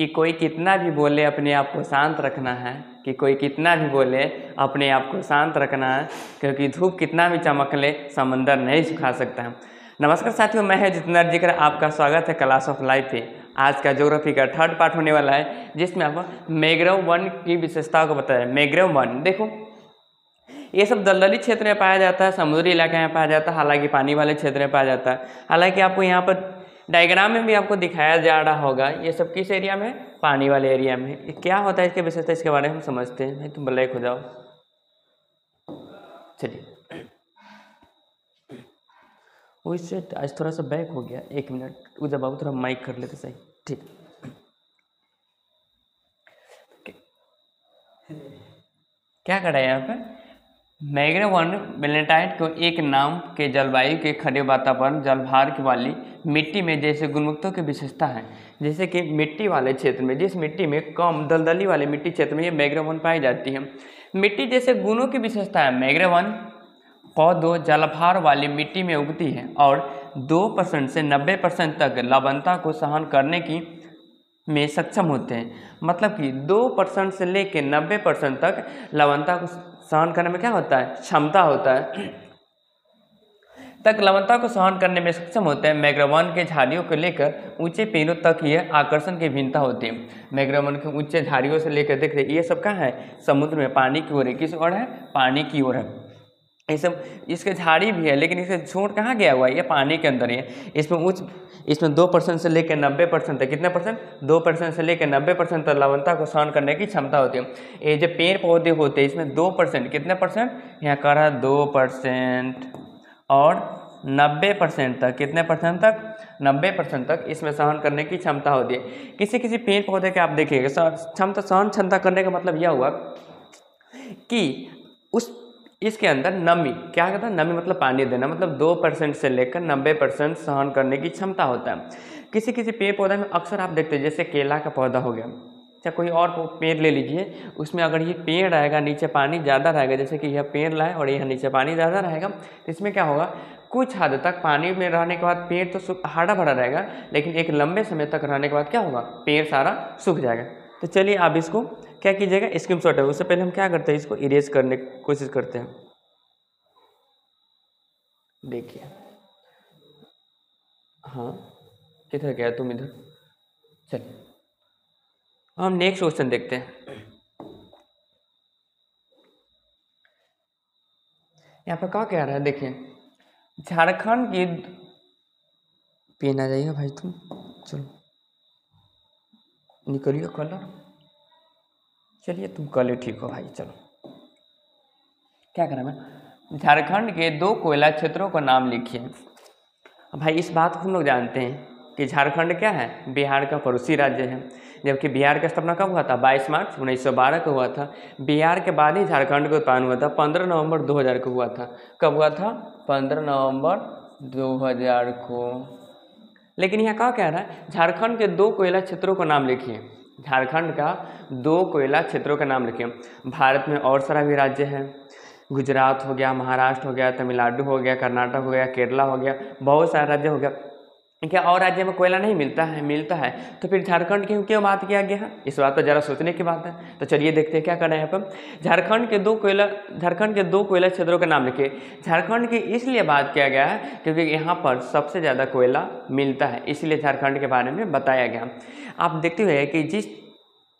कि कोई कितना भी बोले अपने आप को शांत रखना है, कि कोई कितना भी बोले अपने आप को शांत रखना है, क्योंकि धूप कितना भी चमक ले समंदर नहीं सुखा सकता है। नमस्कार साथियों, मैं है जितेंद्र जिक्र, आपका स्वागत है क्लास ऑफ लाइफ पे। आज का ज्योग्राफी का थर्ड पार्ट होने वाला है, जिसमें आपको मैंग्रोव वन की विशेषताओं को बताया। मैंग्रोव वन देखो, ये सब दलदली क्षेत्र में पाया जाता है, समुद्री इलाके में पाया जाता है, हालांकि पानी वाले क्षेत्र में पाया जाता है। हालांकि आपको यहाँ पर डायग्राम में भी आपको दिखाया जा रहा होगा, ये सब किस एरिया में, पानी वाले एरिया में। क्या होता है इसके विशेषता, इसके बारे में हम समझते हैं। तुम ब्लैक हो जाओ, चलिए वैसे आज थोड़ा सा बैक हो गया, 1 मिनट उधर बाबू, थोड़ा माइक कर लेते सही, ठीक। क्या कर रहा है यहाँ पर, मैंग्रोव वन बेलेटाइट को एक नाम के जलवायु के खड़े वातावरण जलभार वाली मिट्टी में जैसे गुणवत्ताओं की विशेषता है। जैसे कि मिट्टी वाले क्षेत्र में, जिस मिट्टी में कम दलदली वाले मिट्टी क्षेत्र में ये मैंग्रोव वन पाई जाती है। मिट्टी जैसे गुणों की विशेषता है। मैंग्रोव वन पौधों जलभार वाली मिट्टी में उगती है और 2% से 90% तक लवणता को सहन करने की में सक्षम होते हैं। मतलब कि 2% से लेकर 90% तक लवणता को सहन करने में क्या होता है, क्षमता होता है, तक लवणता को सहन करने में सक्षम होते हैं। मैंग्रोव वन के झाड़ियों को लेकर ऊंचे पेड़ों तक यह आकर्षण की भिन्नता होती है। मैंग्रोव वन के ऊंचे झाड़ियों से लेकर देख रहे, ये सब कहाँ है, समुद्र में, पानी की ओर है। किस ओर है, पानी की ओर है। ये सब, इसके झाड़ी भी है, लेकिन इसके छोड़ कहाँ गया हुआ है, ये पानी के अंदर है। इसमें 2% से लेकर 90% तक, कितने परसेंट, 2% से लेकर 90% तक लवणता को सहन करने की क्षमता होती है। ये जो पेड़ पौधे होते हैं इसमें 2%, कितने परसेंट, यहाँ कह रहा है 2% और 90% तक, कितने परसेंट तक, 90% तक इसमें सहन करने की क्षमता होती है। किसी किसी पेड़ पौधे के आप देखिएगा सहन क्षमता करने का मतलब यह हुआ कि इसके अंदर नमी, क्या कहता है, नमी मतलब पानी देना, मतलब 2% से लेकर 90% सहन करने की क्षमता होता है। किसी किसी पेड़ पौधे में अक्सर आप देखते हैं, जैसे केला का पौधा हो गया, चाहे कोई और पेड़ ले लीजिए, उसमें अगर ये पेड़ रहेगा, नीचे पानी ज़्यादा रहेगा, जैसे कि यह पेड़ लाए और यह नीचे पानी ज़्यादा रहेगा, तो इसमें क्या होगा, कुछ हद तक पानी में रहने के बाद पेड़ तो हरा भरा रहेगा, लेकिन एक लंबे समय तक रहने के बाद क्या होगा, पेड़ सारा सूख जाएगा। तो चलिए आप इसको क्या कीजिएगा, स्क्रीनशॉट है, उससे पहले हम क्या करते हैं, इसको इरेज करने की कोशिश करते हैं। देखिए, हाँ किधर गया तुम, इधर चलिए हम नेक्स्ट क्वेश्चन देखते हैं। यहाँ पर क्या कह रहा है, देखिए झारखंड की, पेन आ जाइएगा भाई तुम, चलो निकलिए कलर, चलिए तुम कलर ठीक हो भाई, चलो क्या कह रहा मैं, झारखंड के 2 कोयला क्षेत्रों का नाम लिखिए। भाई इस बात को हम लोग जानते हैं कि झारखंड क्या है, बिहार का पड़ोसी राज्य है, जबकि बिहार का स्थापना कब हुआ था, 22 मार्च 1912 को हुआ था। बिहार के बाद ही झारखंड का उत्थान हुआ था, 15 नवंबर 2000 को हुआ था। कब हुआ था, 15 नवंबर 2000 को। लेकिन यहाँ क्या कह रहा है, झारखंड के 2 कोयला क्षेत्रों का नाम लिखिए। झारखंड का 2 कोयला क्षेत्रों का नाम लिखिए। भारत में और सारा भी राज्य है, गुजरात हो गया, महाराष्ट्र हो गया, तमिलनाडु हो गया, कर्नाटक हो गया, केरला हो गया, बहुत सारे राज्य हो गया। क्या और राज्य में कोयला नहीं मिलता है, मिलता है, तो फिर झारखंड की क्यों बात किया गया है, इस बात पर जरा सोचने की बात है। तो चलिए देखते हैं क्या कर रहे हैं यहाँ पर। झारखंड के 2 कोयला क्षेत्रों का नाम लिखिए। झारखंड की इसलिए बात किया गया है क्योंकि यहाँ पर सबसे ज़्यादा कोयला मिलता है, इसलिए झारखंड के बारे में बताया गया। आप देखते हुए कि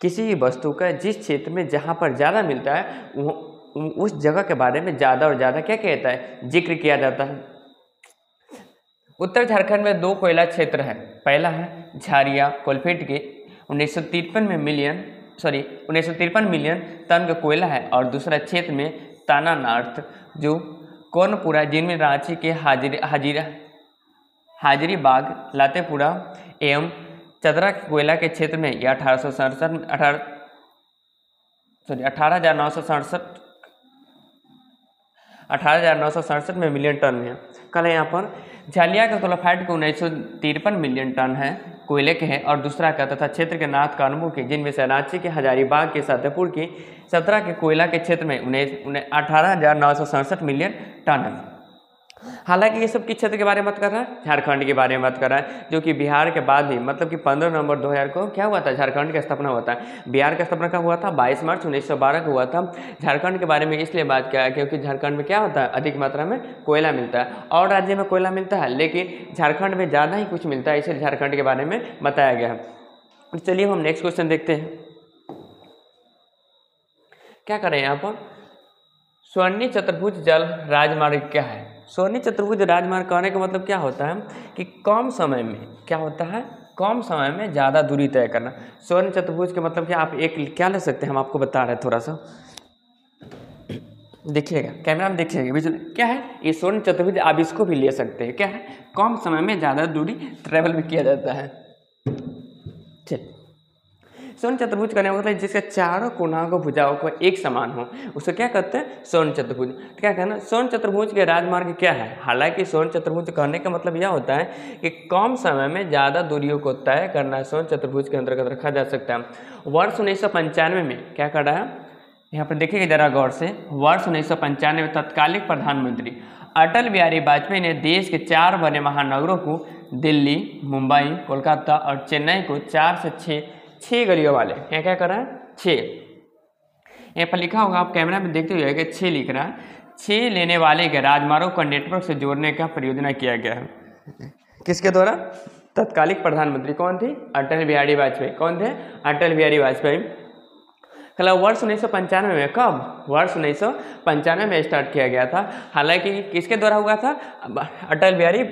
किसी भी वस्तु का जिस क्षेत्र में जहाँ पर ज़्यादा मिलता है उस जगह के बारे में ज़्यादा और ज़्यादा क्या कहता है, जिक्र किया जाता है। उत्तर झारखंड में 2 कोयला क्षेत्र हैं। पहला है झारिया कोलफील्ड के 1953 मिलियन टन का कोयला है, और दूसरा क्षेत्र में ताना नॉर्थ जो कोनपुरा, जिनमें रांची के हाजरीबाग, लातेपुरा एवं चतरा के कोयला के क्षेत्र में यह 18,967 में मिलियन टन है। कल यहाँ पर झालिया का कोलाफाइट को 1953 मिलियन टन है कोयले के हैं, और दूसरा का तथा क्षेत्र के नाथ कानमू के, जिनमें से रांची के हजारीबाग के सातेपुर की 17 के कोयला के क्षेत्र में 18,967 मिलियन टन है। हालांकि ये सब किस क्षेत्र के बारे में बात कर रहा है, झारखंड के बारे में बात कर रहा है, जो कि बिहार के बाद ही मतलब कि 15 नवंबर 2000 को क्या हुआ था, झारखंड की स्थापना हुआ था। बिहार का स्थापना कब हुआ था, 22 मार्च 1912 को हुआ था। झारखंड के बारे में इसलिए बात किया है क्योंकि झारखंड में क्या होता है, अधिक मात्रा में कोयला मिलता है। और राज्य में कोयला मिलता है लेकिन झारखंड में ज़्यादा ही कुछ मिलता है, इसलिए झारखंड के बारे में बताया गया है। चलिए हम नेक्स्ट क्वेश्चन देखते हैं। क्या करें यहाँ पर, स्वर्णीय चतुर्भुज जल राजमार्ग क्या है। स्वर्णीय चतुर्भुज राजमार्ग कहने का मतलब क्या होता है कि कम समय में क्या होता है, कम समय में ज़्यादा दूरी तय करना। स्वर्ण चतुर्भुज का मतलब क्या, आप एक क्या ले सकते हैं, हम आपको बता रहे हैं, थोड़ा सा देखिएगा, कैमरा में देखिएगा बीच में क्या है, ये स्वर्ण चतुर्भुज आप इसको भी ले सकते हैं। क्या है, कम समय में ज़्यादा दूरी ट्रेवल भी किया जाता है। चलिए, स्वर्ण चतुर्भुज करने का मतलब जिसके चारों कोनाओं को भुजाओं को एक समान हो, उसे क्या कहते हैं, स्वर्ण चतुर्भुज। तो क्या कहना, स्वर्ण चतुर्भुज के राजमार्ग क्या है। हालांकि स्वर्ण चतुर्भुज कहने का मतलब यह होता है कि कम समय में ज़्यादा दूरियों को तय करना स्वर्ण चतुर्भुज के अंतर्गत रखा जा सकता है। वर्ष 1995 में क्या कर रहा है, यहाँ पर देखिएगा जरा गौर से, वर्ष 1995 में तत्कालीन प्रधानमंत्री अटल बिहारी वाजपेयी ने देश के 4 बड़े महानगरों को, दिल्ली, मुंबई, कोलकाता और चेन्नई को 4 से 6 गलियों वाले, यहाँ क्या कर रहा है, 6, यहाँ पर लिखा होगा, आप कैमरा में देखते हुए कि 6 लिख रहा है, 6 लेने वाले के राजमार्गों को नेटवर्क से जोड़ने का परियोजना किया गया है। किसके द्वारा, तत्कालीन प्रधानमंत्री कौन थे, अटल बिहारी वाजपेयी। कौन थे, अटल बिहारी वाजपेयी। कल वर्ष 1995 में, कब, वर्ष 1995 में स्टार्ट किया गया था। हालांकि किसके द्वारा हुआ था, अटल बिहारी,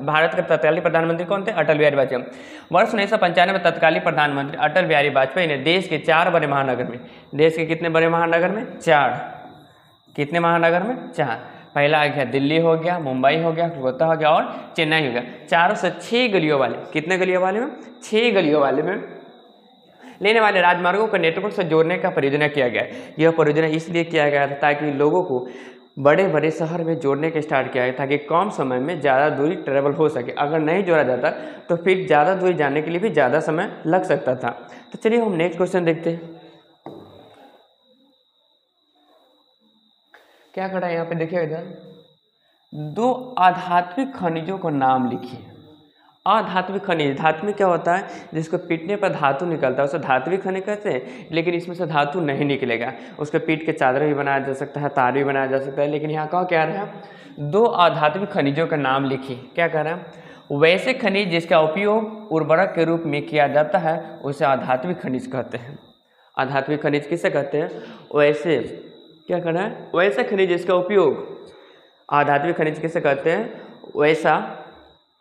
भारत के तत्कालीन प्रधानमंत्री कौन थे, अटल बिहारी वाजपेयी। वर्ष 1995 में तत्कालीन प्रधानमंत्री अटल बिहारी वाजपेयी ने देश के 4 बड़े महानगर में, देश के कितने बड़े महानगर में, 4, कितने महानगर में, 4, पहला आ गया दिल्ली हो गया, मुंबई हो गया, कोलकाता हो गया और चेन्नई हो गया, 4 से 6 गलियों वाले, कितने गलियों वाले में, 6 गलियों वाले में लेने वाले राजमार्गों को नेटवर्क से जोड़ने का परियोजना किया गया। यह परियोजना इसलिए किया गया था ताकि लोगों को बड़े बड़े शहर में जोड़ने के स्टार्ट किया गया, ताकि कम समय में ज़्यादा दूरी ट्रेवल हो सके। अगर नहीं जोड़ा जाता तो फिर ज़्यादा दूरी जाने के लिए भी ज़्यादा समय लग सकता था। तो चलिए हम नेक्स्ट क्वेश्चन देखते हैं। क्या करा यहाँ पे, देखिए इधर, 2 आध्यात्मिक खनिजों का नाम लिखिए। अधात्विक खनिज, धात्विक क्या होता है, जिसको पीटने पर धातु निकलता है उसे धात्विक खनिज कहते हैं, लेकिन इसमें से धातु नहीं निकलेगा। उसके पीट के चादर भी बनाया जा सकता है, तार भी बनाया जा सकता है। लेकिन यहाँ कहा क्या रहा है, 2 आध्यात्मिक खनिजों का नाम लिखिए। क्या कह रहा है, वैसे खनिज जिसका उपयोग उर्वरक के रूप में किया जाता है उसे आध्यात्मिक खनिज कहते हैं। आध्यात्मिक खनिज किसे कहते हैं, वैसे, क्या कहना है, वैसे खनिज जिसका उपयोग, आध्यात्मिक खनिज किसे कहते हैं,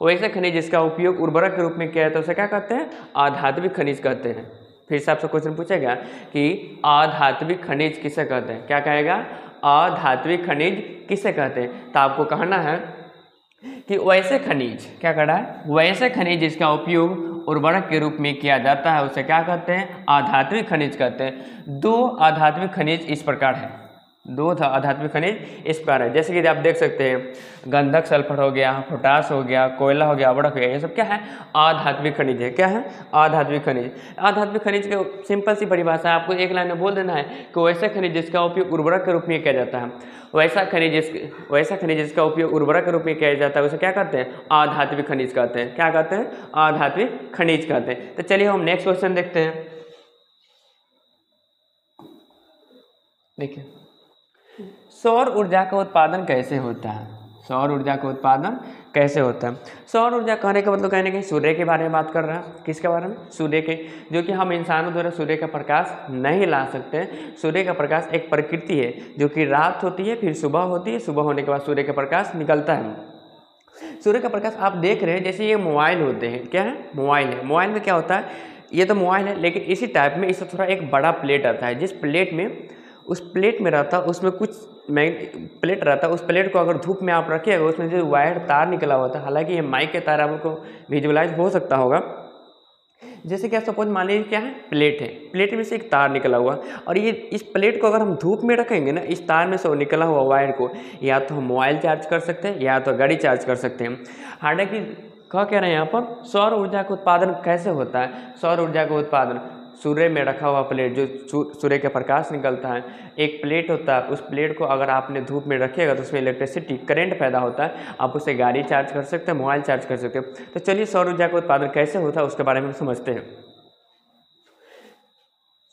वैसे खनिज जिसका उपयोग उर्वरक के रूप में किया जाता है उसे क्या कहते हैं, आध्यात्मिक खनिज कहते हैं। फिर से आपसे क्वेश्चन पूछेगा कि आध्यात्मिक खनिज किसे कहते हैं, क्या कहेगा, आध्यात्मिक खनिज किसे कहते हैं। तो आपको कहना है कि वैसे खनिज, क्या कह रहा है, वैसे खनिज जिसका उपयोग उर्वरक के रूप में किया जाता है उसे क्या कहते हैं, आध्यात्मिक खनिज कहते हैं। 2 आध्यात्मिक खनिज इस प्रकार है, 2 आध्यात्मिक खनिज इस प्रकार है, जैसे कि आप देख सकते हैं, गंधक सल्फर हो गया, पोटास हो गया, कोयला हो गया, अवड़क हो गया, ये सब क्या है, आध्यात्मिक खनिज है। क्या है, आध्यात्मिक खनिज। आध्यात्मिक खनिज के सिंपल सी परिभाषा है, आपको एक लाइन में बोल देना है कि वैसे खनिज जिसका उपयोग उर्वरक के रूप में किया जाता है, वैसा खनिज जिसका उपयोग उर्वरक के रूप में किया जाता है उसे क्या कहते हैं, आध्यात्मिक खनिज कहते हैं। क्या कहते हैं, आध्यात्मिक खनिज कहते हैं। तो चलिए हम नेक्स्ट क्वेश्चन देखते हैं। देखिए, सौर ऊर्जा का उत्पादन कैसे होता है, सौर ऊर्जा का उत्पादन कैसे होता है। सौर ऊर्जा कहने का मतलब कहने के सूर्य के बारे में बात कर रहा है। किसके बारे में, सूर्य के, जो कि हम इंसानों द्वारा सूर्य का प्रकाश नहीं ला सकते। सूर्य का प्रकाश एक प्रकृति है, जो कि रात होती है फिर सुबह होती है, सुबह होने के बाद सूर्य का प्रकाश निकलता है। सूर्य का प्रकाश आप देख रहे हैं, जैसे ये मोबाइल होते हैं, क्या है, मोबाइल है। मोबाइल में क्या होता है, ये तो मोबाइल है, लेकिन इसी टाइप में इससे थोड़ा एक बड़ा प्लेट आता है, जिस प्लेट में, उस प्लेट में रहता, उसमें कुछ प्लेट रहता है, उस प्लेट को अगर धूप में आप रखिएगा उसमें जो वायर तार निकला हुआ था, हालांकि ये माइक के तार आपको विजुअलाइज हो सकता होगा। जैसे कि सपोज मान लीजिए क्या है, प्लेट है, प्लेट में से एक तार निकला हुआ, और ये इस प्लेट को अगर हम धूप में रखेंगे ना, इस तार में से निकला हुआ वायर को या तो हम मोबाइल चार्ज कर सकते हैं या तो गाड़ी चार्ज कर सकते हैं। हालांकि क्या कह रहे हैं यहाँ पर, सौर ऊर्जा का उत्पादन कैसे होता है। सौर ऊर्जा का उत्पादन सूर्य में रखा हुआ प्लेट, जो सूर्य का प्रकाश निकलता है, एक प्लेट होता है, उस प्लेट को अगर आपने धूप में रखिएगा तो उसमें इलेक्ट्रिसिटी करंट पैदा होता है, आप उससे गाड़ी चार्ज कर सकते हैं, मोबाइल चार्ज कर सकते हैं। तो चलिए सौर ऊर्जा का उत्पादन कैसे होता है उसके बारे में समझते हैं।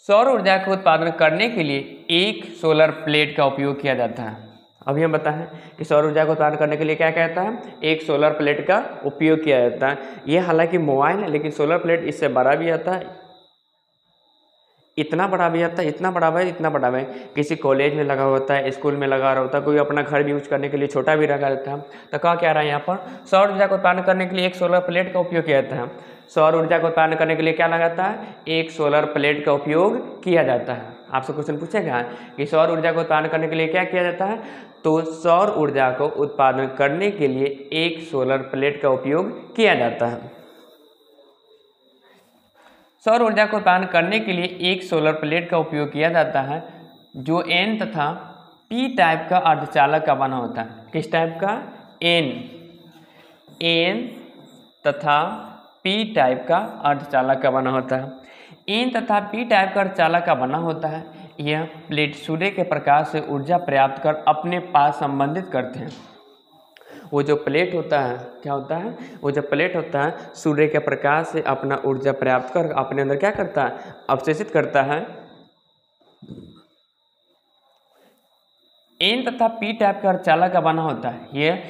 सौर ऊर्जा का उत्पादन करने के लिए एक सोलर प्लेट का उपयोग किया जाता है। अभी हम बताएं कि सौर ऊर्जा को उत्पादन करने के लिए क्या कहता है, एक सोलर प्लेट का उपयोग किया जाता है। यह हालांकि मोबाइल है, लेकिन सोलर प्लेट इससे बड़ा भी आता है, इतना बड़ा भी आता है, इतना बड़ा है, इतना बड़ा है। किसी कॉलेज में लगा होता है, स्कूल में लगा रहा होता है, कोई अपना घर भी यूज करने के लिए छोटा भी लगा देता है। तो क्या रहा है यहाँ पर, सौर ऊर्जा को उत्पादन करने के लिए एक सोलर प्लेट का उपयोग किया जाता है। सौर ऊर्जा को उत्पादन करने के लिए क्या लगाता है, एक सोलर प्लेट का उपयोग किया जाता है। आपसे क्वेश्चन पूछेगा कि सौर ऊर्जा को उत्पादन करने के लिए क्या किया जाता है, तो सौर ऊर्जा को उत्पादन करने के लिए एक सोलर प्लेट का उपयोग किया जाता है। सौर ऊर्जा को उत्पादन करने के लिए एक सोलर प्लेट का उपयोग किया जाता है जो एन तथा पी टाइप का अर्धचालक का बना होता है। किस टाइप का, एन तथा पी टाइप का अर्धचालक का बना होता है। एन तथा पी टाइप का अर्धचालक का बना होता है। यह प्लेट सूर्य के प्रकाश से ऊर्जा प्राप्त कर अपने पास संबंधित करते हैं। वो जो प्लेट होता है, क्या होता है, वो जो प्लेट होता है सूर्य के प्रकाश से अपना ऊर्जा प्राप्त कर अपने अंदर क्या करता है, अवशोषित करता है। एन तथा पी टाइप का अर्धचालक का बना होता है। यह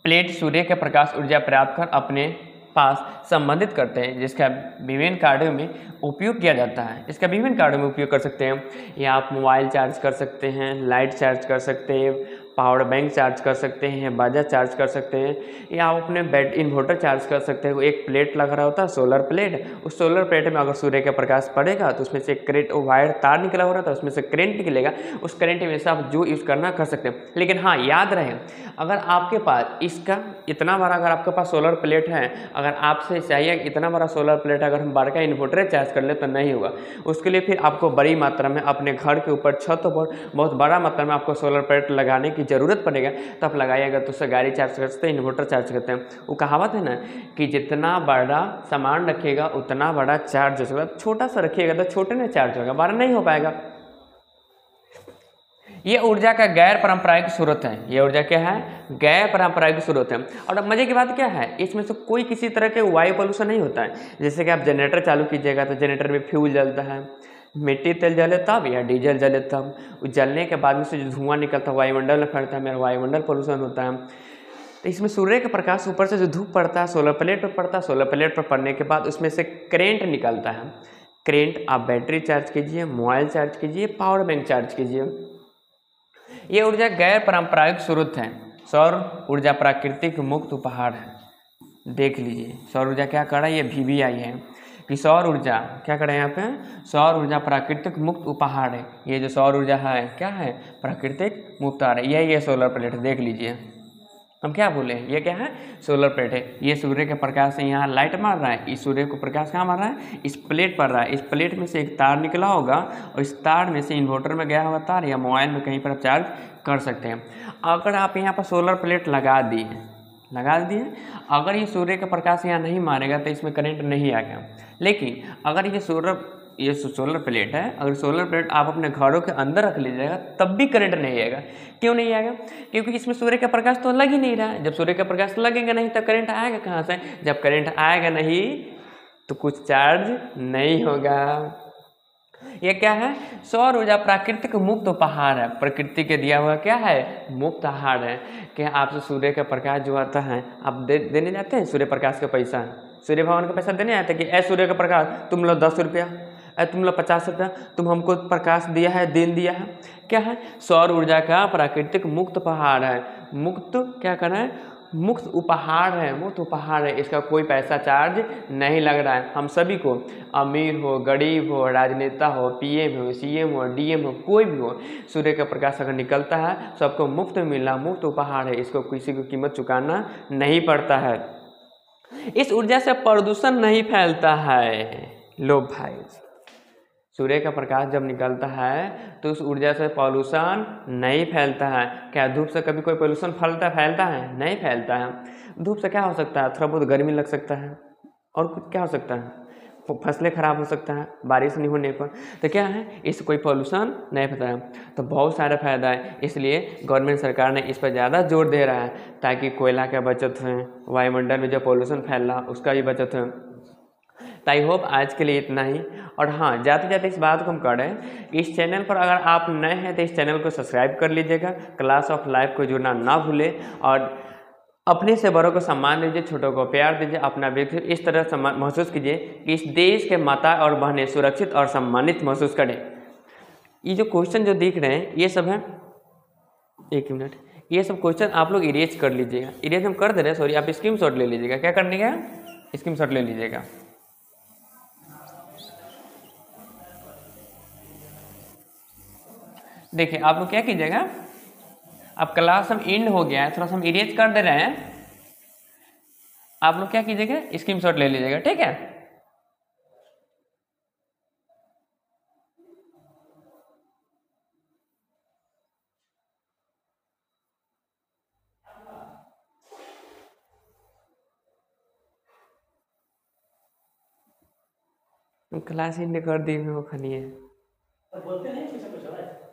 प्लेट सूर्य के प्रकाश ऊर्जा प्राप्त कर अपने पास संबंधित करते हैं, जिसका विभिन्न कार्यों में उपयोग किया जाता है। इसका विभिन्न कार्यों में उपयोग कर सकते हैं, या आप मोबाइल चार्ज कर सकते हैं, लाइट चार्ज कर सकते हैं, पावर बैंक चार्ज कर सकते हैं, बाजा चार्ज कर सकते हैं, या आप अपने बैट इन्वर्टर चार्ज कर सकते हैं। एक प्लेट लगा रहा होता है सोलर प्लेट, उस सोलर प्लेट में अगर सूर्य का प्रकाश पड़ेगा तो उसमें से करंट, वायर तार निकला हो रहा था, उसमें से करंट निकलेगा। उस करंट में से आप जो यूज़ करना कर सकते हैं। लेकिन हाँ, याद रहे, अगर आपके पास इसका इतना बड़ा, अगर आपके पास सोलर प्लेट है, अगर आपसे चाहिए इतना बड़ा सोलर प्लेट अगर हम बार का इन्वर्टर चार्ज कर ले तो नहीं होगा। उसके लिए फिर आपको बड़ी मात्रा में अपने घर के ऊपर छतों पर बहुत बड़ा मात्रा में आपको सोलर प्लेट लगाने की ज़रूरत पड़ेगा, तब लगाइएगा तो उससे गाड़ी चार्ज कर सकते हैं, इन्वर्टर चार्ज करते हैं। वो कहावत है ना कि जितना बड़ा सामान रखिएगा उतना बड़ा चार्ज होगा, छोटा सा रखिएगा तो छोटे में चार्ज होगा, बड़ा नहीं हो पाएगा। ये ऊर्जा का गैर पारंपरिक स्रोत है। ये ऊर्जा क्या है, गैर पारंपरिक स्रोत है। और अब मजे की बात क्या है, इसमें से कोई किसी तरह के वायु पोल्यूशन नहीं होता है। जैसे कि आप जनरेटर चालू कीजिएगा तो जनरेटर में फ्यूल जलता है, मिट्टी तेल जले तब या डीजल जले तब, जलने के बाद में से जो धुआं निकलता है वायुमंडल में फैलता है, मेरा वायुमंडल पोल्यूशन होता है। तो इसमें सूर्य के प्रकाश ऊपर से जो धूप पड़ता है सोलर प्लेट पर पड़ता है, सोलर प्लेट पर पड़ने के बाद उसमें से करंट निकलता है। करंट आप बैटरी चार्ज कीजिए, मोबाइल चार्ज कीजिए, पावर बैंक चार्ज कीजिए। ये ऊर्जा गैर पारंपरिक स्रोत है। सौर ऊर्जा प्राकृतिक मुक्त उपहार है। देख लीजिए सौर ऊर्जा क्या कर रहा है, ये VVI है कि सौर ऊर्जा क्या कर रहा है यहाँ पे, सौर ऊर्जा प्राकृतिक मुक्त उपहार है। ये जो सौर ऊर्जा है क्या है, प्राकृतिक मुक्त उपहार है। ये सोलर प्लेट है, देख लीजिए। हम क्या बोले, ये क्या है, सोलर प्लेट है। ये सूर्य के प्रकाश से यहाँ लाइट मार रहा है, इस सूर्य को प्रकाश कहाँ मार रहा है, इस प्लेट पर रहा है। इस प्लेट में से एक तार निकला होगा और इस तार में से इन्वर्टर में गया हुआ तार या मोबाइल में कहीं पर आप चार्ज कर सकते हैं। अगर आप यहाँ पर सोलर प्लेट लगा दिए, अगर ये सूर्य का प्रकाश यहाँ नहीं मारेगा तो इसमें करंट नहीं आएगा। लेकिन अगर ये सोलर प्लेट है, अगर सोलर प्लेट आप अपने घरों के अंदर रख लीजिएगा तब भी करंट नहीं आएगा। क्यों नहीं आएगा, क्योंकि इसमें सूर्य का प्रकाश तो लग ही नहीं रहा है। जब सूर्य का प्रकाश लगेगा नहीं तो करंट आएगा कहाँ से, जब करंट आएगा नहीं तो कुछ चार्ज नहीं होगा। ये क्या है, सौर ऊर्जा प्राकृतिक मुक्त उपहार है। प्रकृति के दिया हुआ क्या है, मुक्त आहार है। कि आपसे सूर्य का प्रकाश जो आता है आप देने जाते हैं, सूर्य प्रकाश का पैसा, सूर्य भगवान का पैसा देने आते हैं कि ऐ सूर्य का प्रकाश तुम लो 10 रुपया, तुम लोग 50 रुपया, तुम हमको प्रकाश दिया है, दिन दिया है। क्या है, सौर ऊर्जा का प्राकृतिक मुक्त उपहार है। मुक्त क्या करना है, मुक्त उपहार है, मुक्त उपहार है। इसका कोई पैसा चार्ज नहीं लग रहा है। हम सभी को, अमीर हो, गरीब हो, राजनेता हो, PM हो, CM हो, DM हो, कोई भी हो, सूर्य का प्रकाश अगर निकलता है सबको मुफ्त में मिलना मुफ्त उपहार है। इसको किसी को कीमत चुकाना नहीं पड़ता है। इस ऊर्जा से प्रदूषण नहीं फैलता है। लो भाई, सूर्य का प्रकाश जब निकलता है तो उस ऊर्जा से पॉल्यूशन नहीं फैलता है। क्या धूप से कभी कोई पॉल्यूशन फैलता है? नहीं फैलता है। धूप से क्या हो सकता है, थोड़ा बहुत गर्मी लग सकता है और कुछ क्या हो सकता है, फसलें खराब हो सकता है बारिश नहीं होने पर। तो क्या है, इससे कोई पॉल्यूशन नहीं होता है। तो बहुत सारा फायदा है, इसलिए गवर्नमेंट सरकार ने इस पर ज़्यादा जोर दे रहा है ताकि कोयला का बचत हो, वायुमंडल में जो पॉल्यूशन फैल रहा उसका भी बचत हो। तो आई होप आज के लिए इतना ही। और हाँ, जाते जाते इस बात को हम करें, इस चैनल पर अगर आप नए हैं तो इस चैनल को सब्सक्राइब कर लीजिएगा, क्लास ऑफ लाइफ को जुड़ना ना भूलें, और अपने से बड़ों को सम्मान दीजिए, छोटों को प्यार दीजिए, अपना व्यक्ति इस तरह महसूस कीजिए कि इस देश के माता और बहनें सुरक्षित और सम्मानित महसूस करें। ये जो क्वेश्चन जो दिख रहे हैं ये सब है, एक मिनट, ये सब क्वेश्चन आप लोग इरेज कर लीजिएगा। इरेज हम कर दे रहे हैं, सॉरी, आप स्क्रीनशॉट ले लीजिएगा। क्या करने का, स्क्रीनशॉट ले लीजिएगा। देखिए आप लोग क्या कीजिएगा, अब क्लास हम एंड हो गया है, थोड़ा सा हम इरेज कर दे रहे हैं, आप लोग क्या कीजिएगा, स्क्रीनशॉट ले लीजिएगा, ठीक है। क्लास एंड कर दी, वो खनिए बोलते नहीं कुछ